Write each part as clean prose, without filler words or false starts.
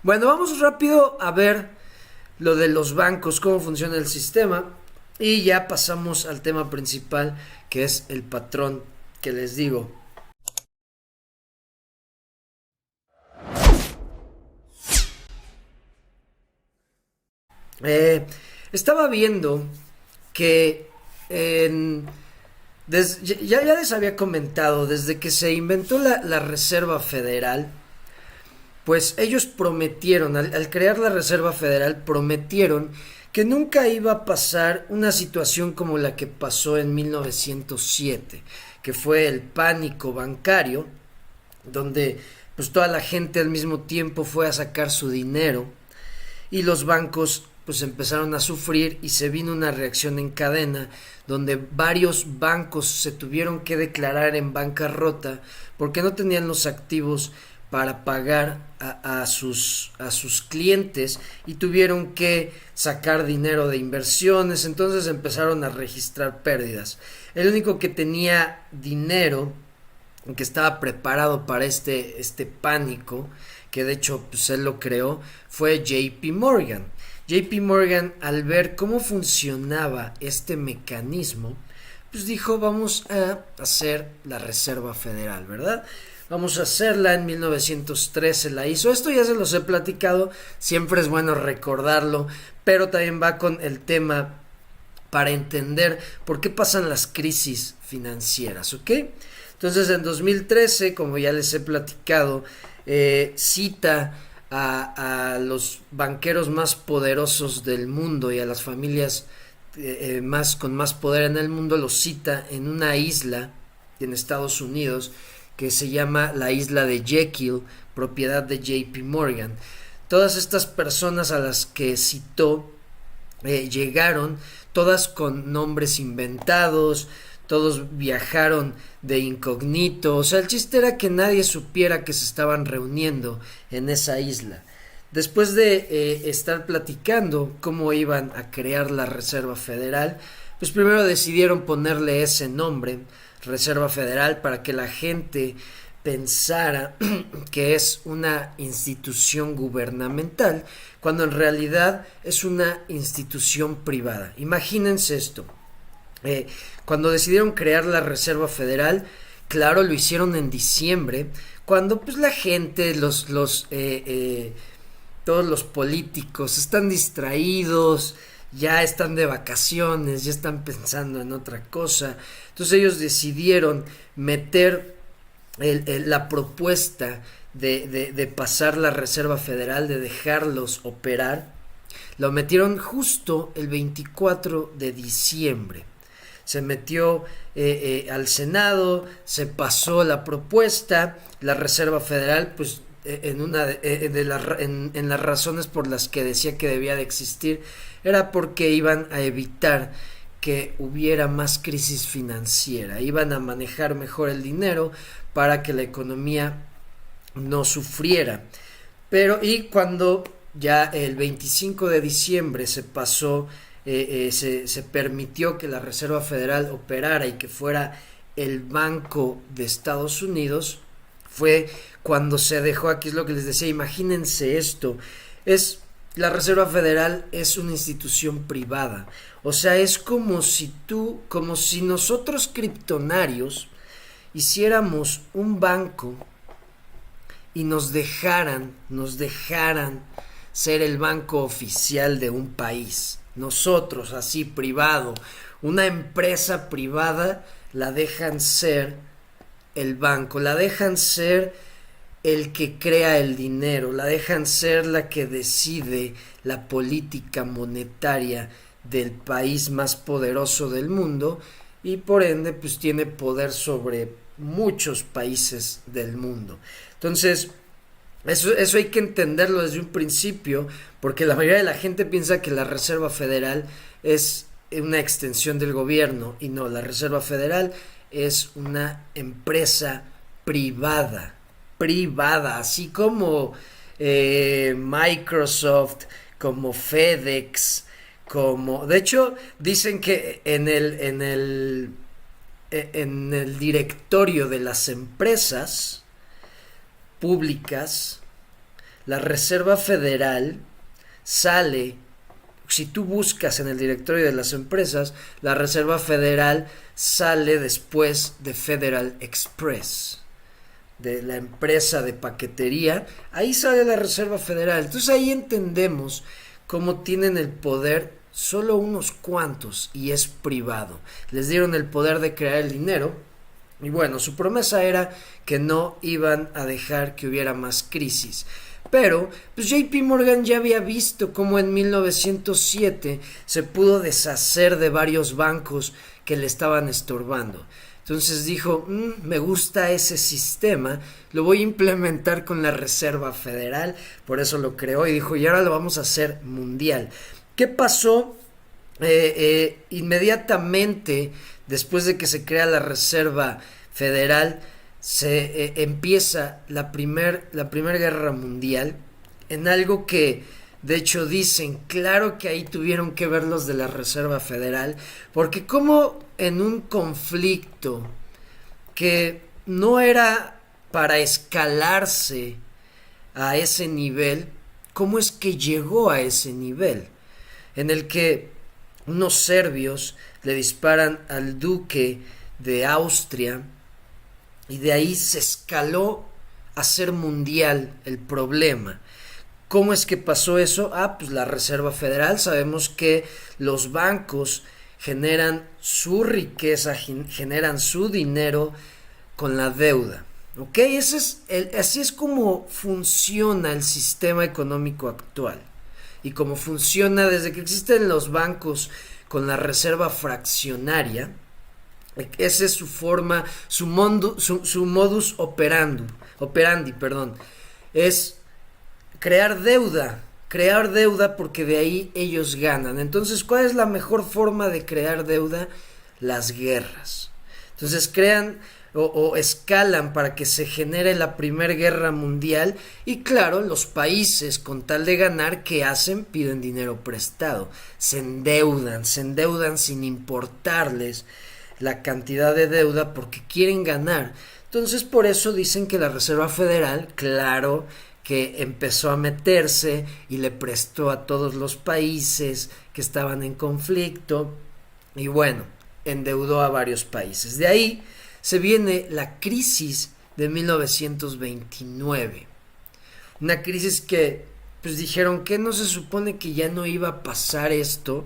Bueno, vamos rápido a ver lo de los bancos, cómo funciona el sistema y ya pasamos al tema principal que es el patrón que les digo. Eh, Estaba viendo que en, ya les había comentado, desde que se inventó la Reserva Federal, pues ellos prometieron, al crear la Reserva Federal, prometieron que nunca iba a pasar una situación como la que pasó en 1907, que fue el pánico bancario, donde pues toda la gente al mismo tiempo fue a sacar su dinero y los bancos pues empezaron a sufrir y se vino una reacción en cadena donde varios bancos se tuvieron que declarar en bancarrota porque no tenían los activos para pagar a sus clientes y tuvieron que sacar dinero de inversiones, entonces empezaron a registrar pérdidas. El único que tenía dinero, que estaba preparado para este pánico, que de hecho pues él lo creó, fue JP Morgan. JP Morgan, al ver cómo funcionaba este mecanismo, pues dijo, vamos a hacer la Reserva Federal, ¿verdad? Vamos a hacerla. En 1913 la hizo. Esto ya se los he platicado, siempre es bueno recordarlo, pero también va con el tema para entender por qué pasan las crisis financieras, ¿ok? Entonces en 2013, como ya les he platicado, cita a los banqueros más poderosos del mundo y a las familias con más poder en el mundo, los cita en una isla en Estados Unidos que se llama la isla de Jekyll, propiedad de JP Morgan. Todas estas personas a las que citó llegaron todas con nombres inventados, todos viajaron de incógnito, o sea, el chiste era que nadie supiera que se estaban reuniendo en esa isla. Después de estar platicando cómo iban a crear la Reserva Federal, pues primero decidieron ponerle ese nombre, Reserva Federal, para que la gente pensara que es una institución gubernamental, cuando en realidad es una institución privada. Imagínense esto. Cuando decidieron crear la Reserva Federal, claro, lo hicieron en diciembre, cuando pues la gente, todos los políticos están distraídos, ya están de vacaciones, ya están pensando en otra cosa. Entonces ellos decidieron meter la propuesta de pasar la Reserva Federal, de dejarlos operar, lo metieron justo el 24 de diciembre. Se metió al Senado, se pasó la propuesta, la Reserva Federal, pues en las razones por las que decía que debía de existir, era porque iban a evitar que hubiera más crisis financiera, iban a manejar mejor el dinero para que la economía no sufriera. Pero y cuando ya el 25 de diciembre se pasó, se permitió que la Reserva Federal operara y que fuera el Banco de Estados Unidos, fue cuando se dejó, aquí es lo que les decía, imagínense esto, la Reserva Federal es una institución privada, o sea, es como si nosotros criptonarios hiciéramos un banco y nos dejaran ser el banco oficial de un país. Nosotros, así privado, una empresa privada, la dejan ser el banco, la dejan ser el que crea el dinero, la dejan ser la que decide la política monetaria del país más poderoso del mundo y por ende pues tiene poder sobre muchos países del mundo. Entonces, eso hay que entenderlo desde un principio, porque la mayoría de la gente piensa que la Reserva Federal es una extensión del gobierno, y no, la Reserva Federal es una empresa privada, así como Microsoft, como FedEx, de hecho dicen que en el directorio de las empresas públicas, la Reserva Federal sale, si tú buscas en el directorio de las empresas, la Reserva Federal sale después de Federal Express, de la empresa de paquetería. Ahí sale la Reserva Federal. Entonces ahí entendemos cómo tienen el poder solo unos cuantos y es privado. Les dieron el poder de crear el dinero y bueno, su promesa era que no iban a dejar que hubiera más crisis. Pero pues JP Morgan ya había visto cómo en 1907 se pudo deshacer de varios bancos que le estaban estorbando. Entonces dijo, me gusta ese sistema, lo voy a implementar con la Reserva Federal, por eso lo creó y dijo, y ahora lo vamos a hacer mundial. ¿Qué pasó? Inmediatamente después de que se crea la Reserva Federal, se empieza la primera guerra mundial en algo que de hecho dicen, claro que ahí tuvieron que ver los de la Reserva Federal, porque como en un conflicto que no era para escalarse a ese nivel, ¿cómo es que llegó a ese nivel? En el que unos serbios le disparan al duque de Austria y de ahí se escaló a ser mundial el problema. ¿Cómo es que pasó eso? Pues la Reserva Federal, sabemos que los bancos generan su riqueza, generan su dinero con la deuda. ¿Ok? Así es como funciona el sistema económico actual. Y como funciona desde que existen los bancos con la reserva fraccionaria, esa es su forma, su modus operandi, es crear deuda porque de ahí ellos ganan. Entonces, ¿cuál es la mejor forma de crear deuda? Las guerras. Entonces crean o escalan para que se genere la Primera Guerra Mundial y claro, los países con tal de ganar, ¿qué hacen? Piden dinero prestado, se endeudan sin importarles la cantidad de deuda porque quieren ganar. Entonces por eso dicen que la Reserva Federal, claro, que empezó a meterse y le prestó a todos los países que estaban en conflicto y bueno, endeudó a varios países. De ahí se viene la crisis de 1929. Una crisis que pues dijeron que no se supone que ya no iba a pasar esto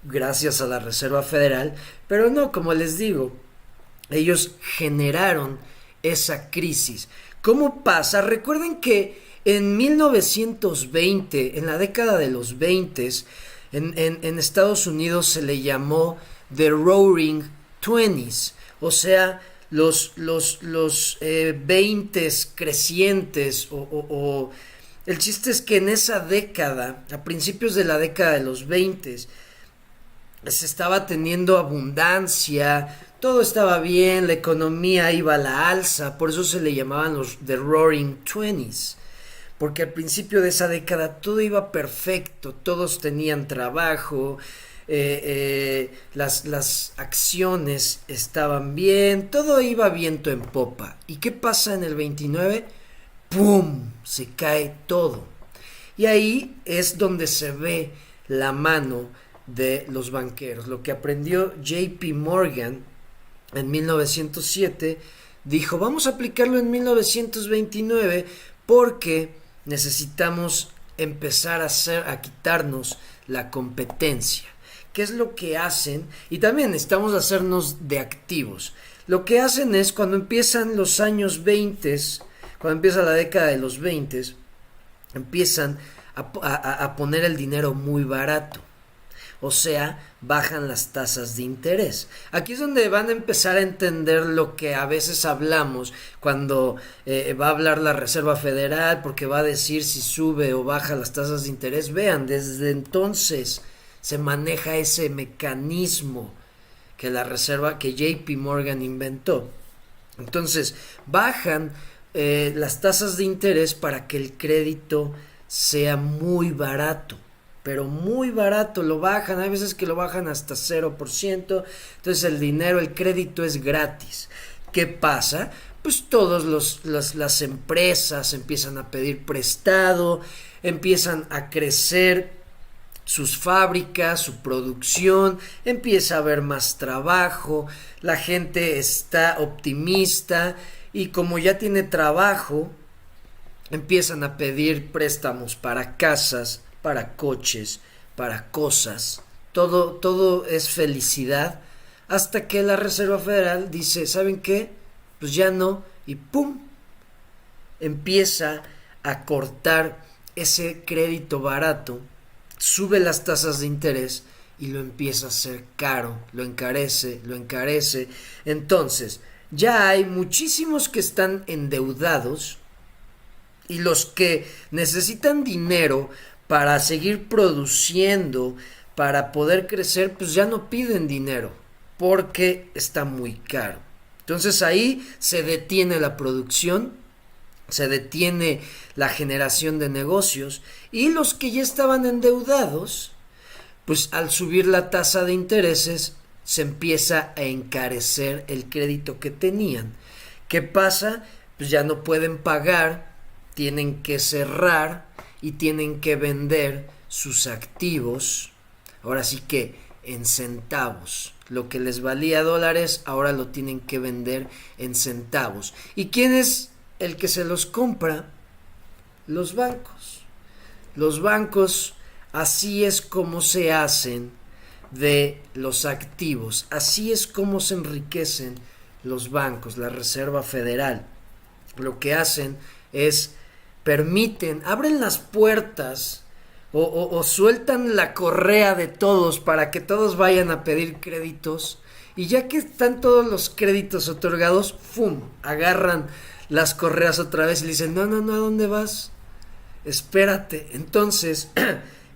gracias a la Reserva Federal, pero no, como les digo, ellos generaron esa crisis. ¿Cómo pasa? Recuerden que en 1920, en la década de los 20, en Estados Unidos se le llamó The Roaring Twenties, o sea, los 20 crecientes o el chiste es que en esa década, a principios de la década de los 20, se estaba teniendo abundancia, todo estaba bien, la economía iba a la alza, por eso se le llamaban los The Roaring Twenties, porque al principio de esa década todo iba perfecto, todos tenían trabajo, las acciones estaban bien, todo iba viento en popa. ¿Y qué pasa en el 29? ¡Pum! Se cae todo. Y ahí es donde se ve la mano de los banqueros. Lo que aprendió JP Morgan en 1907, dijo, vamos a aplicarlo en 1929 porque necesitamos empezar a quitarnos la competencia. ¿Qué es lo que hacen? Y también necesitamos hacernos de activos. Lo que hacen es cuando empiezan los años 20, cuando empieza la década de los 20, empiezan a poner el dinero muy barato. O sea, bajan las tasas de interés. Aquí es donde van a empezar a entender lo que a veces hablamos cuando va a hablar la Reserva Federal, porque va a decir si sube o baja las tasas de interés. Vean, desde entonces se maneja ese mecanismo que que JP Morgan inventó. Entonces, bajan las tasas de interés para que el crédito sea muy barato. Pero muy barato, lo bajan, hay veces que lo bajan hasta 0%, entonces el crédito es gratis. ¿Qué pasa? pues todas las empresas empiezan a pedir prestado, empiezan a crecer sus fábricas, su producción, empieza a haber más trabajo, la gente está optimista y como ya tiene trabajo, empiezan a pedir préstamos para casas, para coches, para cosas. Todo es felicidad hasta que la Reserva Federal dice, ¿saben qué? Pues ya no, y ¡pum! Empieza a cortar ese crédito barato, sube las tasas de interés y lo empieza a hacer caro, lo encarece, lo encarece. Entonces, ya hay muchísimos que están endeudados y los que necesitan dinero para seguir produciendo, para poder crecer, pues ya no piden dinero porque está muy caro. Entonces ahí se detiene la producción, se detiene la generación de negocios y los que ya estaban endeudados, pues al subir la tasa de intereses se empieza a encarecer el crédito que tenían. ¿Qué pasa? Pues ya no pueden pagar, tienen que cerrar y tienen que vender sus activos, ahora sí que en centavos. Lo que les valía dólares, ahora lo tienen que vender en centavos. ¿Y quién es el que se los compra? Los bancos. Los bancos, así es como se hacen de los activos, así es como se enriquecen los bancos, la Reserva Federal. Lo que hacen es abren las puertas o sueltan la correa de todos para que todos vayan a pedir créditos y ya que están todos los créditos otorgados, ¡fum!, agarran las correas otra vez y le dicen, no, ¿a dónde vas? Espérate. Entonces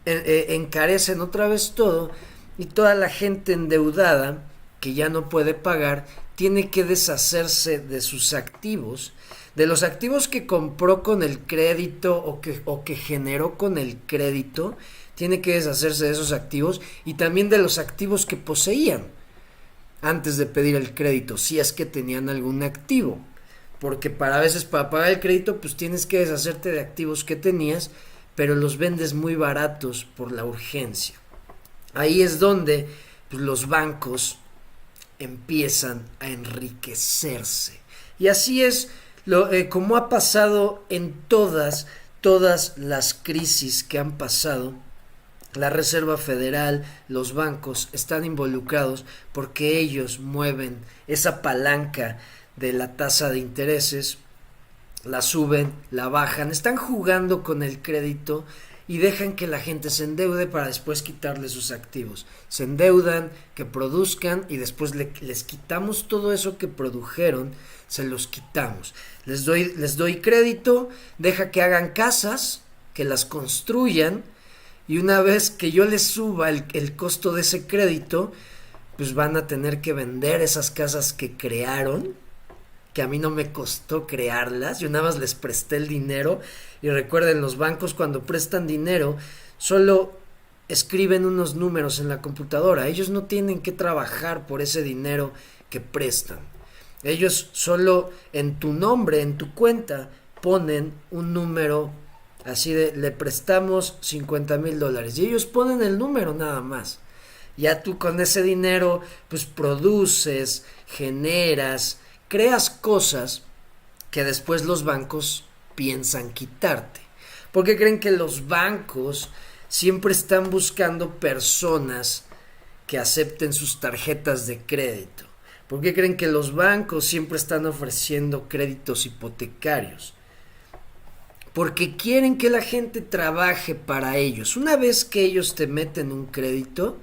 encarecen otra vez todo y toda la gente endeudada que ya no puede pagar tiene que deshacerse de sus activos, de los activos que compró con el crédito o que generó con el crédito, tiene que deshacerse de esos activos y también de los activos que poseían antes de pedir el crédito, si es que tenían algún activo, porque para pagar el crédito pues tienes que deshacerte de activos que tenías, pero los vendes muy baratos por la urgencia. Ahí es donde pues, los bancos empiezan a enriquecerse y así es como ha pasado en todas las crisis que han pasado. La Reserva Federal, los bancos están involucrados porque ellos mueven esa palanca de la tasa de intereses, la suben, la bajan, están jugando con el crédito y dejan que la gente se endeude para después quitarle sus activos. Se endeudan, que produzcan y después les quitamos todo eso que produjeron, se los quitamos. Les doy crédito, deja que hagan casas, que las construyan y una vez que yo les suba el costo de ese crédito, pues van a tener que vender esas casas que crearon, que a mí no me costó crearlas, yo nada más les presté el dinero y recuerden, los bancos cuando prestan dinero solo escriben unos números en la computadora, ellos no tienen que trabajar por ese dinero que prestan, ellos solo en tu nombre, en tu cuenta ponen un número así de le prestamos $50,000 y ellos ponen el número nada más, ya tú con ese dinero pues produces, generas, creas cosas que después los bancos piensan quitarte. Porque creen que los bancos siempre están buscando personas que acepten sus tarjetas de crédito. Porque creen que los bancos siempre están ofreciendo créditos hipotecarios. Porque quieren que la gente trabaje para ellos. Una vez que ellos te meten un crédito,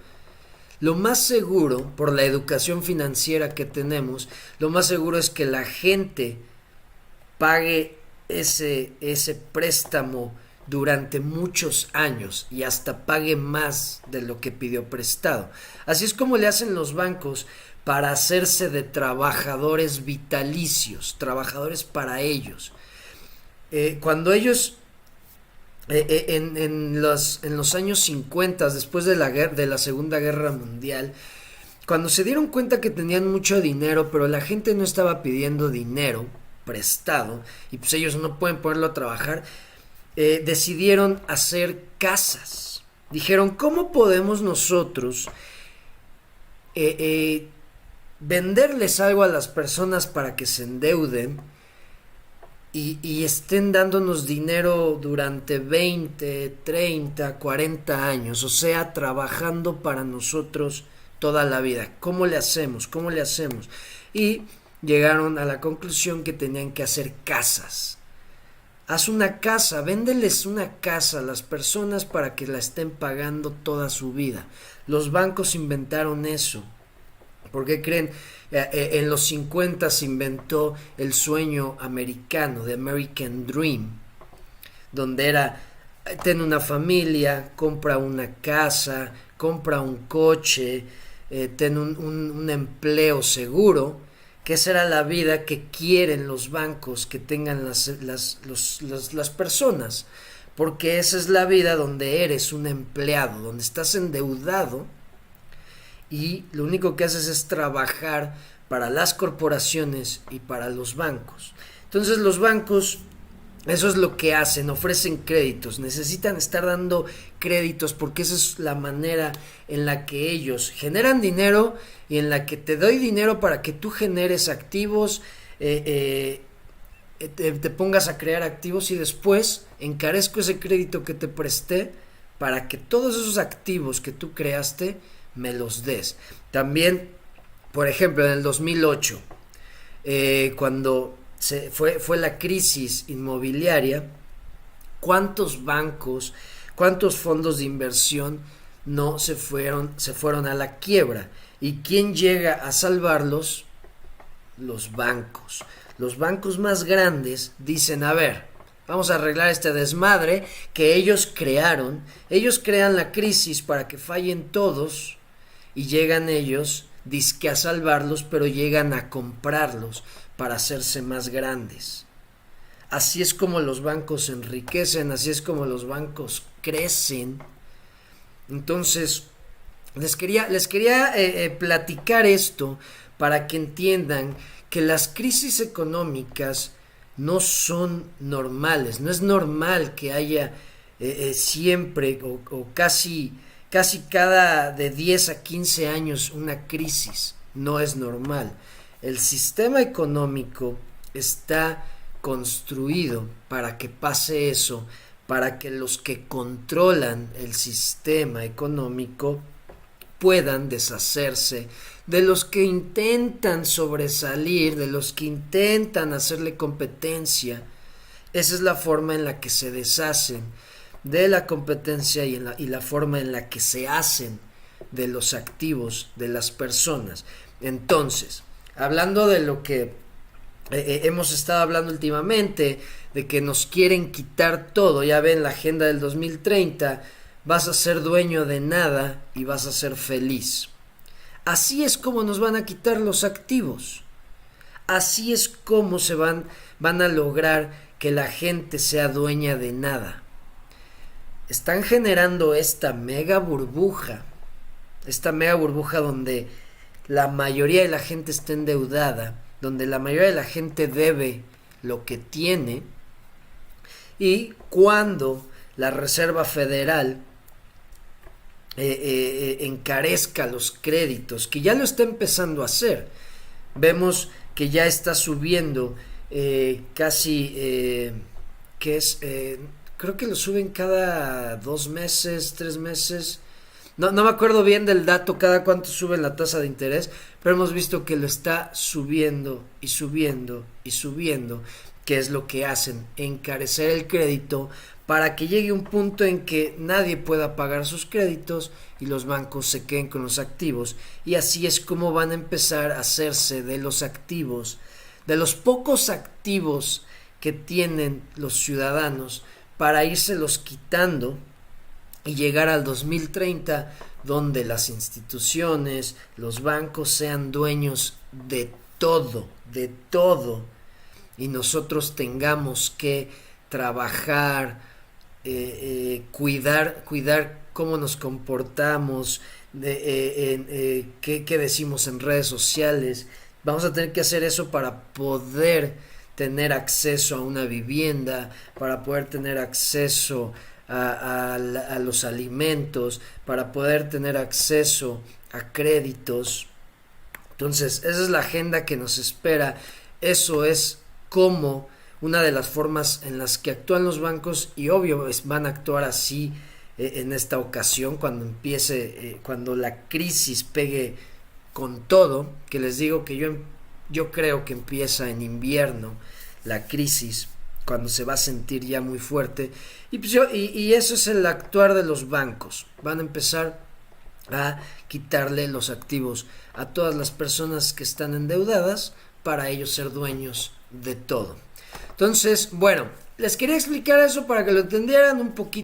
lo más seguro, por la educación financiera que tenemos, lo más seguro es que la gente pague ese préstamo durante muchos años y hasta pague más de lo que pidió prestado. Así es como le hacen los bancos para hacerse de trabajadores vitalicios, trabajadores para ellos. Cuando ellos en los años 50, después de la Segunda Guerra Mundial, cuando se dieron cuenta que tenían mucho dinero, pero la gente no estaba pidiendo dinero, prestado y pues ellos no pueden ponerlo a trabajar, decidieron hacer casas. Dijeron, ¿cómo podemos nosotros venderles algo a las personas para que se endeuden y estén dándonos dinero durante 20, 30, 40 años? O sea, trabajando para nosotros toda la vida. ¿Cómo le hacemos? ¿Cómo le hacemos? Y llegaron a la conclusión que tenían que hacer casas. Haz una casa, véndeles una casa a las personas para que la estén pagando toda su vida. Los bancos inventaron eso. ¿Por qué creen? En los 50 se inventó el sueño americano, the American Dream, donde era, ten una familia, compra una casa, compra un coche, ten un empleo seguro, que esa era la vida que quieren los bancos que tengan las personas, porque esa es la vida donde eres un empleado, donde estás endeudado y lo único que haces es trabajar para las corporaciones y para los bancos. Entonces los bancos, eso es lo que hacen, ofrecen créditos, necesitan estar dando créditos porque esa es la manera en la que ellos generan dinero y en la que te doy dinero para que tú generes activos, te pongas a crear activos y después encarezco ese crédito que te presté para que todos esos activos que tú creaste me los des. También, por ejemplo, en el 2008, cuando fue la crisis inmobiliaria, ¿cuántos bancos, cuántos fondos de inversión no se fueron a la quiebra? ¿Y quién llega a salvarlos? Los bancos. Los bancos más grandes dicen, a ver, vamos a arreglar este desmadre que ellos crearon. Ellos crean la crisis para que fallen todos y llegan ellos, dizque a salvarlos, pero llegan a comprarlos para hacerse más grandes. Así es como los bancos se enriquecen, así es como los bancos crecen. Entonces, les quería platicar esto para que entiendan que las crisis económicas no son normales. No es normal que haya siempre o casi cada de 10 a 15 años una crisis. No es normal. El sistema económico está construido para que pase eso, para que los que controlan el sistema económico puedan deshacerse de los que intentan sobresalir, de los que intentan hacerle competencia. Esa es la forma en la que se deshacen de la competencia y la forma en la que se hacen de los activos de las personas. Entonces, hablando de lo que hemos estado hablando últimamente, de que nos quieren quitar todo, ya ven la agenda del 2030, vas a ser dueño de nada y vas a ser feliz. Así es como nos van a quitar los activos. Así es como van a lograr que la gente sea dueña de nada. Están generando esta mega burbuja donde la mayoría de la gente está endeudada, donde la mayoría de la gente debe lo que tiene, y cuando la Reserva Federal encarezca los créditos, que ya lo está empezando a hacer, vemos que ya está subiendo casi, que es, creo que lo suben cada 2 meses, 3 meses, no me acuerdo bien del dato, cada cuánto suben la tasa de interés, pero hemos visto que lo está subiendo y subiendo y subiendo, que es lo que hacen, encarecer el crédito para que llegue un punto en que nadie pueda pagar sus créditos y los bancos se queden con los activos, y así es como van a empezar a hacerse de los activos, de los pocos activos que tienen los ciudadanos, para írselos quitando y llegar al 2030 donde las instituciones, los bancos sean dueños de todo, y nosotros tengamos que trabajar, cuidar cómo nos comportamos, qué decimos en redes sociales. Vamos a tener que hacer eso para poder tener acceso a una vivienda, para poder tener acceso a los alimentos, para poder tener acceso a créditos. Entonces, esa es la agenda que nos espera. Eso es como una de las formas en las que actúan los bancos, y obvio van a actuar así en esta ocasión cuando empiece, cuando la crisis pegue con todo, que les digo que yo creo que empieza en invierno la crisis, cuando se va a sentir ya muy fuerte, y, pues y eso es el actuar de los bancos. Van a empezar a quitarle los activos a todas las personas que están endeudadas para ellos ser dueños de todo. Entonces, bueno, les quería explicar eso para que lo entendieran un poquito